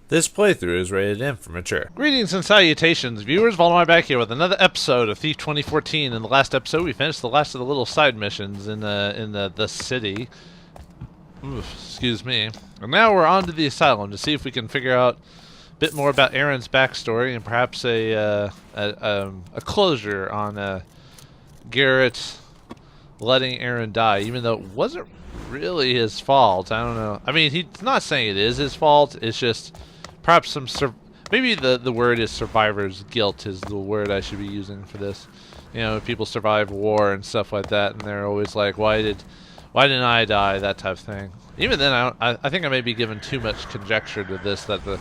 This playthrough is rated M for mature. Greetings and salutations, viewers. Vauldemare back here with another episode of Thief 2014. In the last episode, we finished the last of the little side missions in the city. Oof, excuse me. And now we're on to the asylum to see if we can figure out a bit more about Aaron's backstory and perhaps a closure on Garrett letting Aaron die, even though it wasn't really his fault. I don't know. I mean, he's not saying it is his fault. It's just perhaps some maybe the word is survivor's guilt is the word I should be using for this. You know, people survive war and stuff like that, and they're always like, why didn't I die? That type of thing. Even then, I think I may be giving too much conjecture to this that the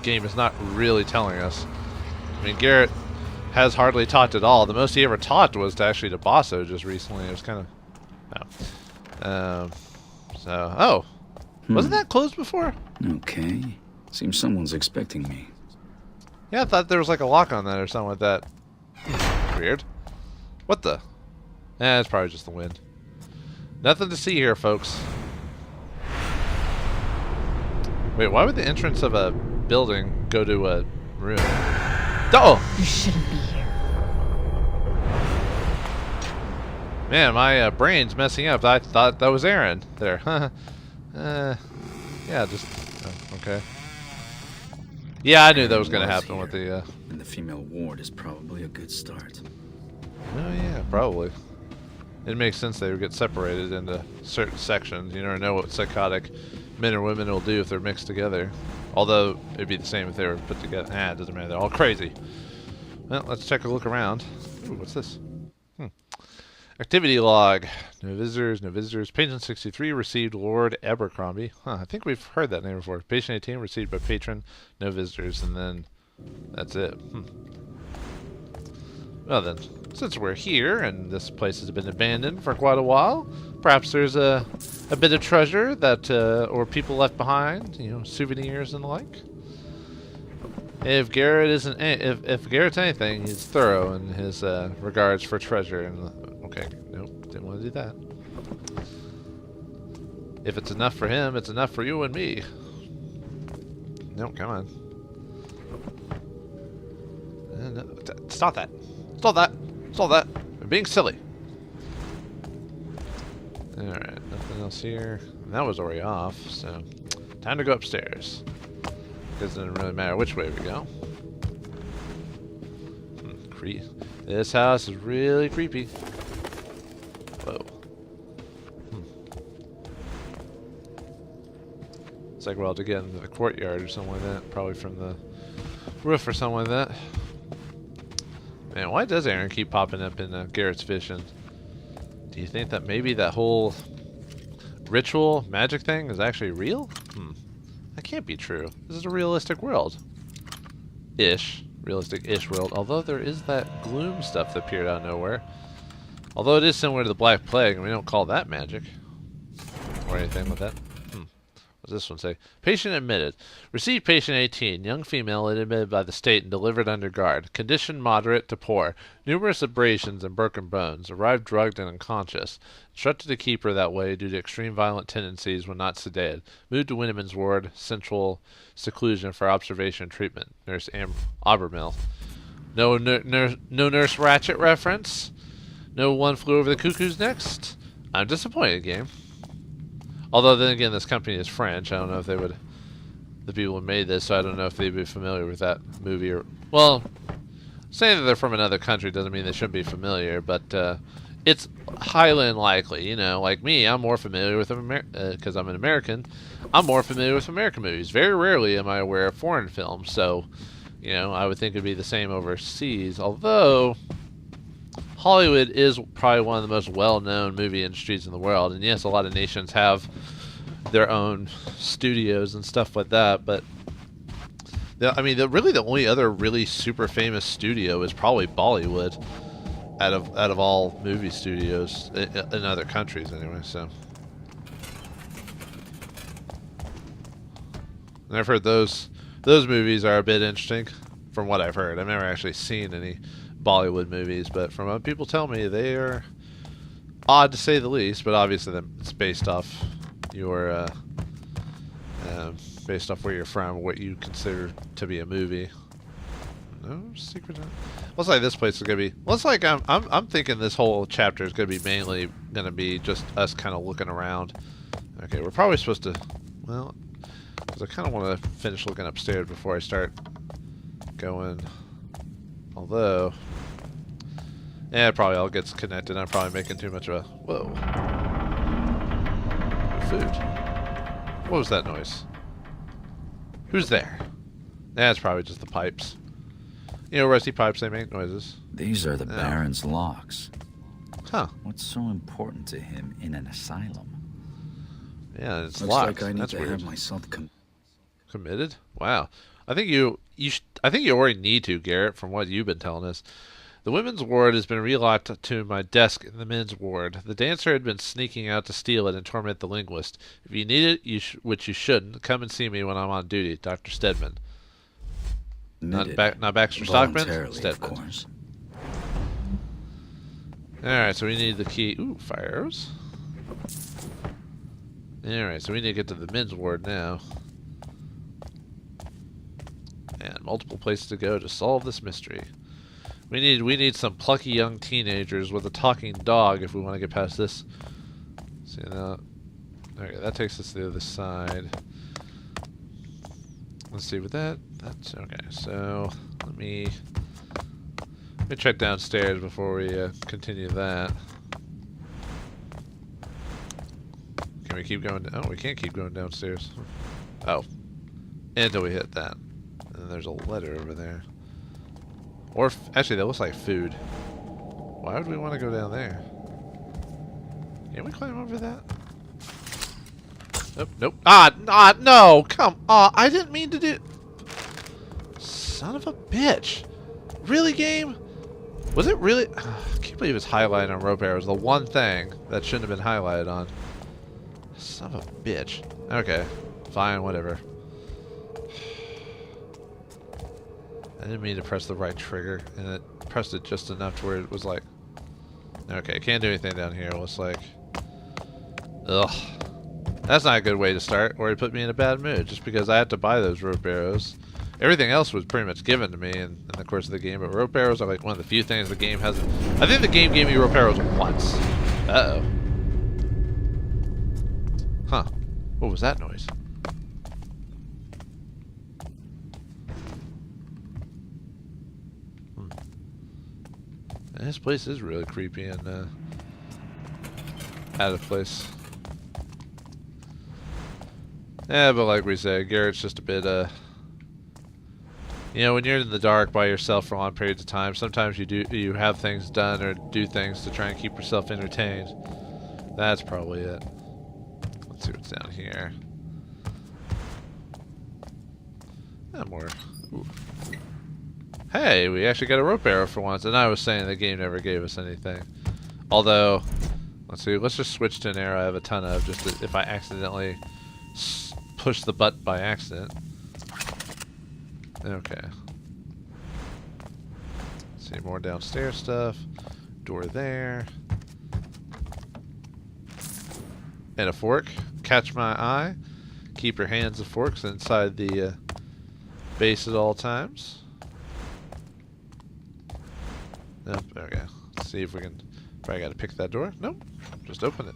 game is not really telling us. I mean, Garrett has hardly talked at all. The most he ever talked was to actually to Basso just recently. It was kind of... wasn't that closed before? Okay. Seems someone's expecting me. Yeah, I thought there was like a lock on that or something like that. Weird. What the? It's probably just the wind. Nothing to see here, folks. Wait, why would the entrance of a building go to a room? Oh! You shouldn't be here. Man, my brain's messing up. I thought that was Aaron there. Yeah, just... okay. Yeah, I knew that was going to happen with the... And the female ward is probably a good start. Oh, yeah, probably. It makes sense they would get separated into certain sections. You never know what psychotic men or women will do if they're mixed together. Although, it'd be the same if they were put together. It doesn't matter. They're all crazy. Well, let's take a look around. Ooh, what's this? Activity log. No visitors, no visitors. Patron 63 received Lord Abercrombie. I think we've heard that name before. Patient 18 received by patron, no visitors, and then that's it. Well then, since we're here and this place has been abandoned for quite a while, perhaps there's a bit of treasure that or people left behind, you know, souvenirs and the like. If Garrett isn't, if Garrett's anything, he's thorough in his regards for treasure. And okay, nope, didn't want to do that. If it's enough for him, it's enough for you and me. No, come on. No, stop that! Stop that! Stop that! I'm being silly. All right, nothing else here. And that was already off, so time to go upstairs. Because it doesn't really matter which way we go. This house is really creepy. Whoa. It's like we'll have to get into the courtyard or something like that. Probably from the roof or something like that. Man, why does Aaron keep popping up in Garrett's vision? Do you think that maybe that whole ritual magic thing is actually real? That can't be true. This is a realistic world. Ish. Realistic-ish world. Although there is that gloom stuff that appeared out of nowhere. Although it is similar to the Black Plague, and we don't call that magic. Or anything like that. What does this one say? Patient admitted. Received patient 18. Young female admitted by the state and delivered under guard. Condition moderate to poor. Numerous abrasions and broken bones. Arrived drugged and unconscious. Instructed to keep her that way due to extreme violent tendencies when not sedated. Moved to Winneman's ward. Central seclusion for observation and treatment. Nurse Abermill. No Nurse Ratchet reference. No One Flew Over the Cuckoo's Nest. I'm disappointed, game. Although then again, this company is French. I don't know if they would, the people who made this, so I don't know if they'd be familiar with that movie or, well, saying that they're from another country doesn't mean they shouldn't be familiar, but it's highly unlikely. You know, like me, I'm more familiar with because I'm an American. I'm more familiar with American movies. Very rarely am I aware of foreign films, so you know, I would think it'd be the same overseas. Although Hollywood is probably one of the most well-known movie industries in the world, and yes, a lot of nations have their own studios and stuff like that, but I mean, really the only other really super famous studio is probably Bollywood out of all movie studios in other countries anyway, so. And I've heard those movies are a bit interesting from what I've heard. I've never actually seen any Bollywood movies, but from what people tell me, they are odd to say the least, but obviously it's based off your based off where you're from, what you consider to be a movie. No secret. Looks like this place is gonna be. Looks like I'm thinking this whole chapter is gonna be mainly gonna be just us kind of looking around. Okay, we're probably supposed to. Well, because I kind of want to finish looking upstairs before I start going. Although, yeah, it probably all gets connected. I'm probably making too much of a whoa. Food. What was that noise? Who's there? That's probably just the pipes. You know, rusty pipes, they make noises. These are the Baron's locks. Huh. What's so important to him in an asylum? Yeah, it's Looks locked. like I need That's to weird. have myself Committed? Wow. I think I think you already need to, Garrett, from what you've been telling us. The women's ward has been relocked to my desk in the men's ward. The dancer had been sneaking out to steal it and torment the linguist. If you need it, which you shouldn't, come and see me when I'm on duty, Dr. Stedman. Not Baxter Stockman? Voluntarily, of Stedman. course. Alright, so we need the key. Ooh, fire arrows. Alright, so we need to get to the men's ward now. And multiple places to go to solve this mystery. We need some plucky young teenagers with a talking dog if we want to get past this. See now. Okay, that takes us to the other side. Let's see with that. That's okay. So let me check downstairs before we continue that. Can we keep going? Oh, we can't keep going downstairs. Oh, until we hit that. And then there's a letter over there. Or actually, that looks like food. Why would we want to go down there? Can we climb over that? Nope. Nope. No! Come on! I didn't mean to do. Son of a bitch! Really, game? Was it really? I can't believe it's highlighted on rope arrows. The one thing that shouldn't have been highlighted on. Son of a bitch. Okay. Fine. Whatever. I didn't mean to press the right trigger, and it pressed it just enough to where it was like... Okay, can't do anything down here. It was like... Ugh. That's not a good way to start, or it put me in a bad mood, just because I had to buy those rope arrows. Everything else was pretty much given to me in the course of the game, but rope arrows are like one of the few things the game hasn't... I think the game gave me rope arrows once. Uh-oh. Huh. What was that noise? This place is really creepy and out of place. Yeah, but like we said, Garrett's just a bit, you know, when you're in the dark by yourself for long periods of time, sometimes you have things done or do things to try and keep yourself entertained. That's probably it. Let's see what's down here. More. Ooh. Hey, we actually got a rope arrow for once, and I was saying the game never gave us anything. Although, let's see, let's just switch to an arrow I have a ton of, just to, if I accidentally push the button by accident. Okay. Let's see, more downstairs stuff. Door there. And a fork. Catch my eye. Keep your hands and forks inside the base at all times. Nope, okay. Let's see if we can... Probably gotta pick that door. Nope. Just open it.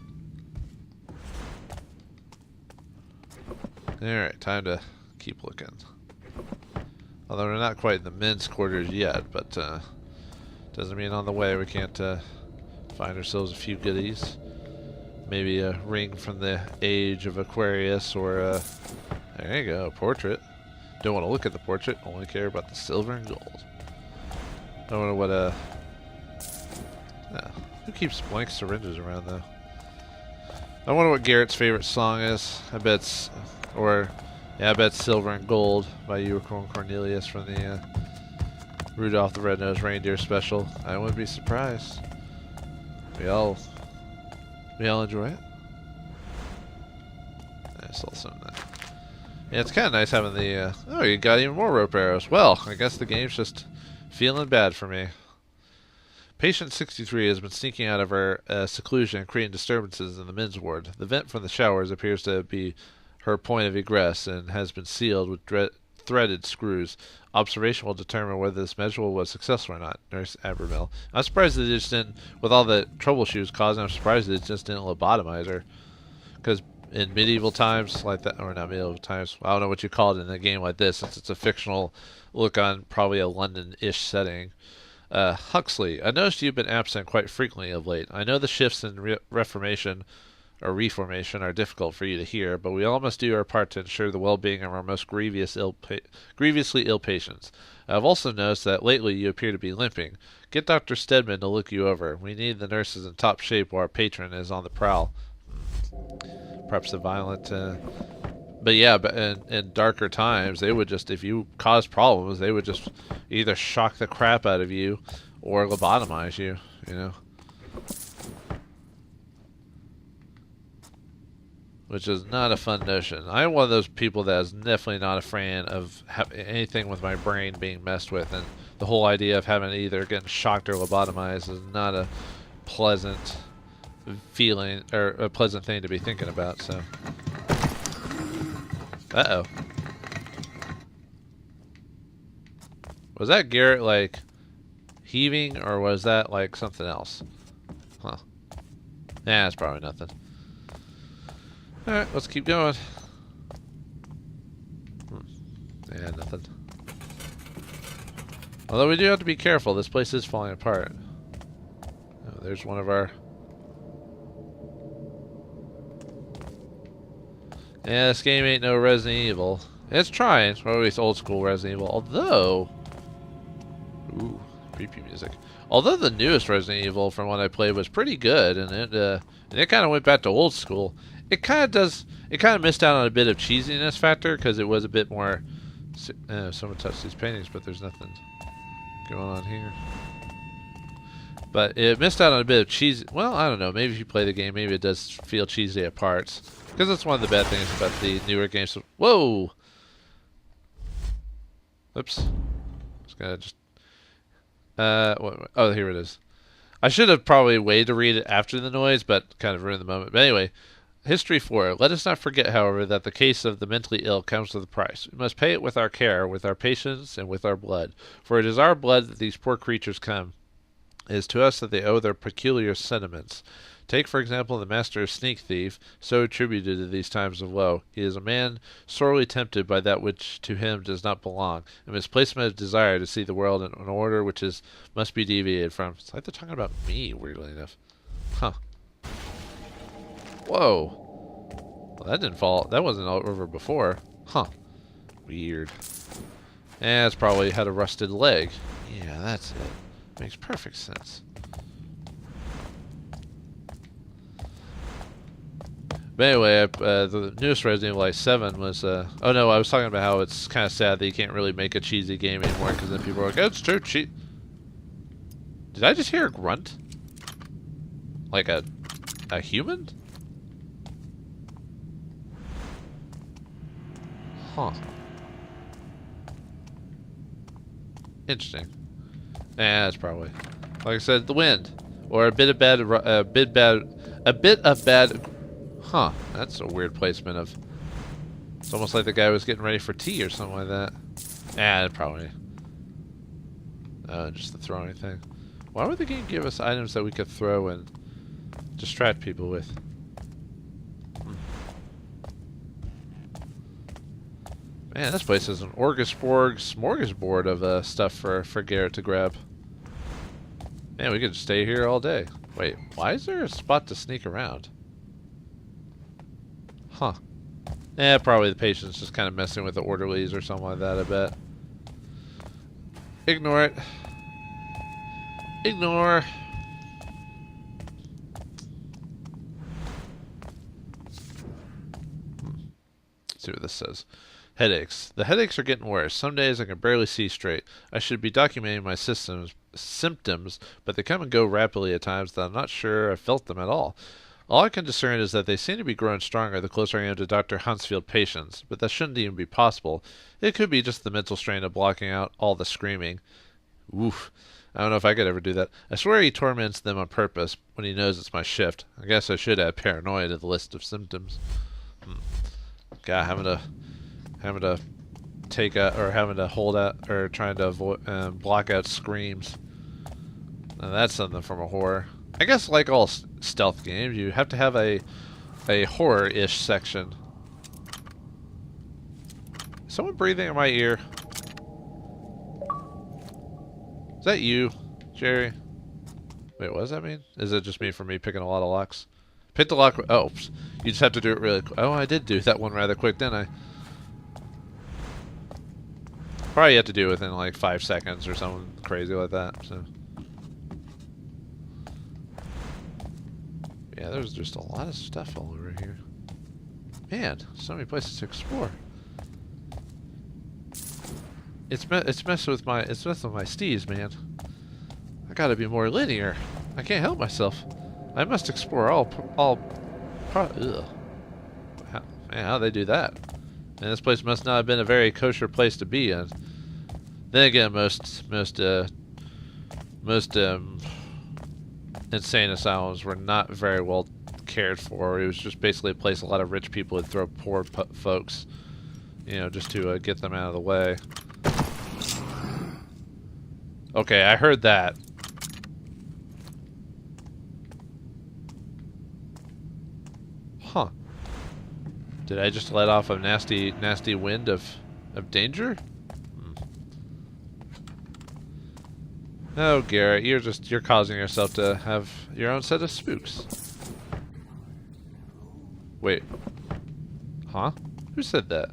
Alright, time to keep looking. Although we're not quite in the men's quarters yet, but doesn't mean on the way we can't find ourselves a few goodies. Maybe a ring from the age of Aquarius, or there you go, a portrait. Don't want to look at the portrait, only care about the silver and gold. I wonder what who keeps blank syringes around though? I wonder what Garrett's favorite song is. I bet it's, I bet Silver and Gold by Unicorn Cornelius from the Rudolph the Red-Nosed Reindeer special. I wouldn't be surprised. We all enjoy it. I saw some of that. Yeah, it's kind of nice having the, oh, you got even more rope arrows. Well, I guess the game's just feeling bad for me. Patient 63 has been sneaking out of her seclusion and creating disturbances in the men's ward. The vent from the showers appears to be her point of egress and has been sealed with threaded screws. Observation will determine whether this measure was successful or not. Nurse Abermill. I'm surprised that it just didn't, with all the trouble she was causing, I'm surprised that it just didn't lobotomize her. Because in medieval times like that, or not medieval times, I don't know what you call it in a game like this, since it's a fictional look on probably a London-ish setting. Huxley, I noticed you've been absent quite frequently of late. I know the shifts in reformation are difficult for you to hear, but we all must do our part to ensure the well-being of our most grievously ill patients. I've also noticed that lately you appear to be limping. Get Dr. Stedman to look you over. We need the nurses in top shape while our patron is on the prowl. Perhaps the violent... But yeah, but in darker times, they would just, if you caused problems, they would just either shock the crap out of you or lobotomize you, you know. Which is not a fun notion. I'm one of those people that is definitely not a fan of anything with my brain being messed with, and the whole idea of having either getting shocked or lobotomized is not a pleasant feeling, or a pleasant thing to be thinking about, so... Uh-oh. Was that Garrett, like, heaving, or was that, like, something else? Huh. Nah, that's probably nothing. Alright, let's keep going. Yeah, nothing. Although we do have to be careful, this place is falling apart. Oh, there's one of our... Yeah, this game ain't no Resident Evil. It's trying, or at least old school Resident Evil. Although, ooh, creepy music. Although the newest Resident Evil, from what I played, was pretty good, and it kind of went back to old school. It kind of missed out on a bit of cheesiness factor because it was a bit more. Someone touched these paintings, but there's nothing going on here. But it missed out on a bit of cheese. Well, I don't know. Maybe if you play the game, maybe it does feel cheesy at parts. Because that's one of the bad things about the newer games. Whoa! Oops. Just gotta just... oh, here it is. I should have probably waited to read it after the noise, but kind of ruined the moment. But anyway, History 4. Let us not forget, however, that the case of the mentally ill comes with a price. We must pay it with our care, with our patience, and with our blood. For it is our blood that these poor creatures come. It is to us that they owe their peculiar sentiments. Take, for example, the master sneak thief, so attributed to these times of woe. He is a man sorely tempted by that which to him does not belong, and misplacement of desire to see the world in an order which must be deviated from. It's like they're talking about me, weirdly enough. Huh. Whoa. Well, that didn't fall. That wasn't over before. Huh. Weird. And it's probably had a rusted leg. Yeah, that's it. Makes perfect sense. But anyway, the newest Resident Evil 7 was... oh no, I was talking about how it's kind of sad that you can't really make a cheesy game anymore, because then people are like, oh, it's too cheap. Did I just hear a grunt? Like a human? Huh. Interesting. Yeah, that's probably... Like I said, the wind. Or a bit of bad... Huh, that's a weird placement of... It's almost like the guy was getting ready for tea or something like that. Probably... just the throwing thing. Why would the game give us items that we could throw and distract people with? Man, this place is an smorgasbord of stuff for Garrett to grab. Man, we could stay here all day. Wait, why is there a spot to sneak around? Huh. Probably the patient's just kind of messing with the orderlies or something like that, I bet. Ignore it. Ignore. Let's see what this says. Headaches. The headaches are getting worse. Some days I can barely see straight. I should be documenting my symptoms, but they come and go rapidly at times that I'm not sure I felt them at all. All I can discern is that they seem to be growing stronger the closer I am to Dr. Huntsfield patients, but that shouldn't even be possible. It could be just the mental strain of blocking out all the screaming. Oof. I don't know if I could ever do that. I swear he torments them on purpose when he knows it's my shift. I guess I should add paranoia to the list of symptoms. God, having to take out or having to hold out or trying to avoid block out screams. Now that's something from a horror. I guess like all stealth games, you have to have a horror-ish section. Is someone breathing in my ear? Is that you, Jerry? Wait, what does that mean? Is it just me for me picking a lot of locks? Pick the lock. Oh, you just have to do it really quick. Oh, I did do that one rather quick, didn't I? Probably have to do it within like 5 seconds or something crazy like that. So. Yeah, there's just a lot of stuff all over here. Man, so many places to explore. It's messing with my steez, man. I gotta be more linear. I can't help myself. I must explore ugh. Man, how'd they do that? And this place must not have been a very kosher place to be in. Then again, most insane asylums were not very well cared for. It was just basically a place a lot of rich people would throw poor folks, you know, just to get them out of the way. Okay, I heard that. Huh. Did I just let off a nasty wind of danger? Oh, Garrett, you're causing yourself to have your own set of spooks. Wait. Huh? Who said that?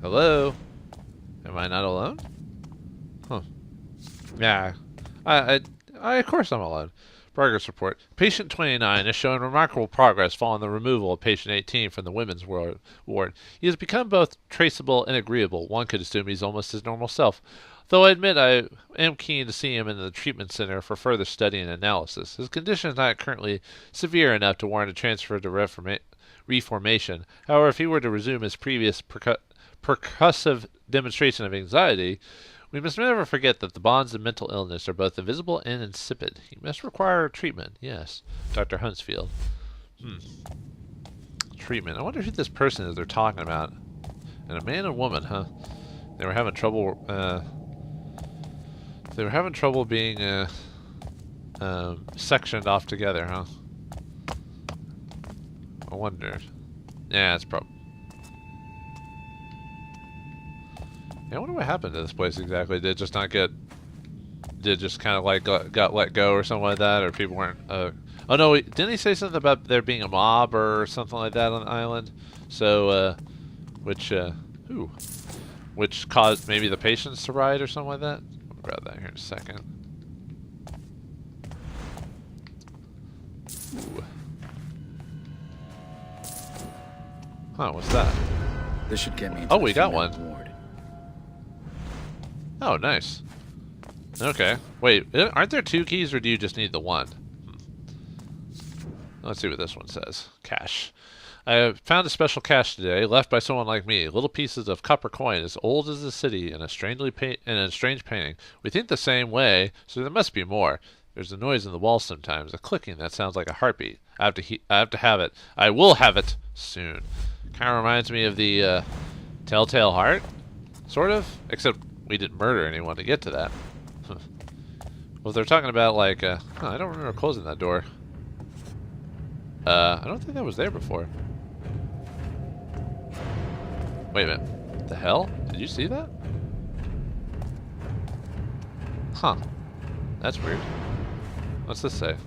Hello? Am I not alone? Huh. Yeah. I of course I'm alone. Progress report. Patient 29 has shown remarkable progress following the removal of patient 18 from the women's ward. He has become both traceable and agreeable. One could assume he's almost his normal self. Though I admit I am keen to see him in the treatment center for further study and analysis. His condition is not currently severe enough to warrant a transfer to reformation. However, if he were to resume his previous percussive demonstration of anxiety, we must never forget that the bonds of mental illness are both invisible and insipid. He must require treatment. Yes, Dr. Huntsfield. Treatment. I wonder who this person is they're talking about. And a man and woman, huh? They were having trouble. They were having trouble being sectioned off together, huh? I wonder. Yeah, it's probably. Yeah, I wonder what happened to this place exactly. Did it just not get... Did it just kind of like got let go or something like that? Or people weren't... oh no, didn't he say something about there being a mob or something like that on the island? So, which caused maybe the patients to riot or something like that? I'll grab that here in a second. Ooh. Huh, what's that? This should get me. Oh, we got one. Oh, nice. Okay. Wait, aren't there 2 keys, or do you just need the one? Let's see what this one says. Cache. I found a special cache today, left by someone like me. Little pieces of copper coin as old as the city in a strange painting. We think the same way, so there must be more. There's a noise in the wall sometimes, a clicking that sounds like a heartbeat. I have to have it. I will have it soon. Kind of reminds me of the Telltale Heart, sort of, except we didn't murder anyone to get to that. Well, they're talking about like, I don't remember closing that door. I don't think that was there before. Wait a minute. What the hell? Did you see that? Huh. That's weird. What's this say?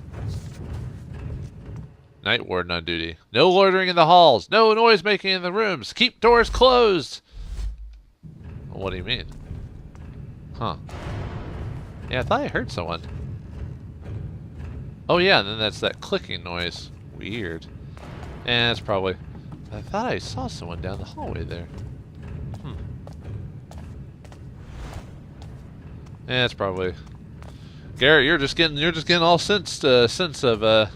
Night warden on duty. No loitering in the halls. No noise making in the rooms. Keep doors closed. Well, what do you mean? Huh. Yeah, I thought I heard someone. Oh yeah, and then that's that clicking noise. Weird. And it's probably... I thought I saw someone down the hallway there. Yeah, it's probably... Garrett, you're just getting all sense of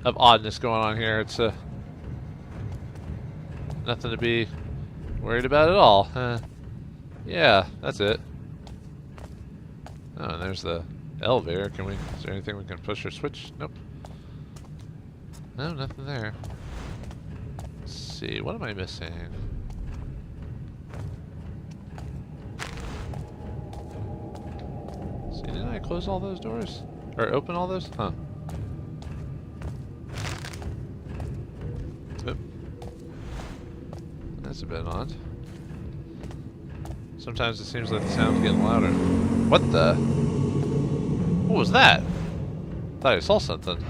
oddness going on here. It's nothing to be worried about at all. Yeah, that's it. Oh, and there's the elevator. Is there anything we can push or switch? Nope. No, nothing there. see, what am I missing? See, didn't I close all those doors? Or open all those? Huh. Oop. That's a bit odd. Sometimes it seems like the sound's getting louder. What the? What was that? Thought I saw something.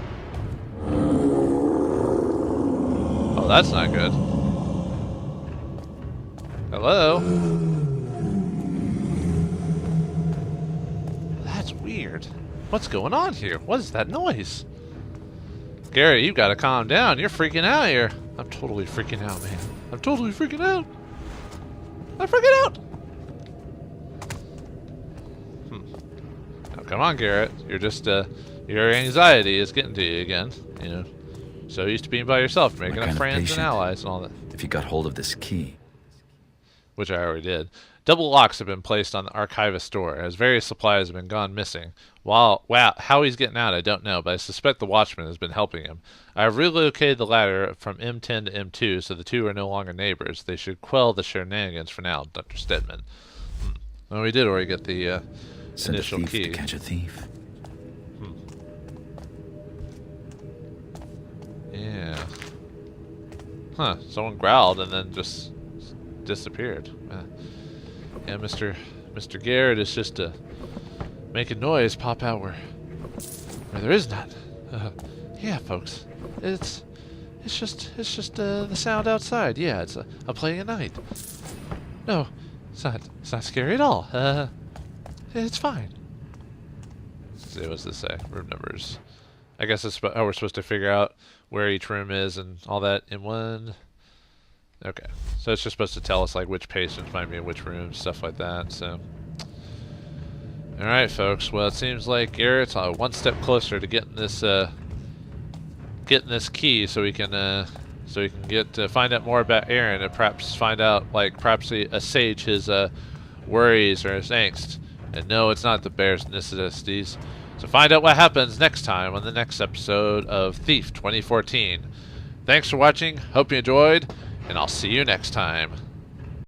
Oh, that's not good. Hello? That's weird. What's going on here? What is that noise? Garrett, you gotta calm down. You're freaking out here. I'm totally freaking out, man. I'm totally freaking out. I'm freaking out. Now, come on, Garrett. You're just, your anxiety is getting to you again. You know, so used to being by yourself, making up friends and allies and all that. If you got hold of this key. Which I already did. Double locks have been placed on the archivist door, as various supplies have been gone missing. Wow, how he's getting out, I don't know, but I suspect the watchman has been helping him. I have relocated the ladder from M10 to M2, so the two are no longer neighbors. They should quell the shenanigans for now, Dr. Stedman. Well, we did already get the initial key. To catch a thief. Yeah. Huh, someone growled and then just disappeared. Yeah, Mr. Garrett is just making noise pop out where there is none. Yeah, folks, it's just the sound outside. Yeah, it's a playing at night. No, it's not scary at all. It's fine. Let's see, what's this say? Room numbers. I guess it's we're supposed to figure out where each room is and all that in one. Okay, so it's just supposed to tell us like which patients might be in which room, stuff like that. So, all right, folks. Well, it seems like Garrett's one step closer to getting this key, so we can get find out more about Aaron and perhaps find out perhaps assuage his worries or his angst. And no, it's not the bear's necessities. So find out what happens next time on the next episode of Thief 2014. Thanks for watching. Hope you enjoyed. And I'll see you next time.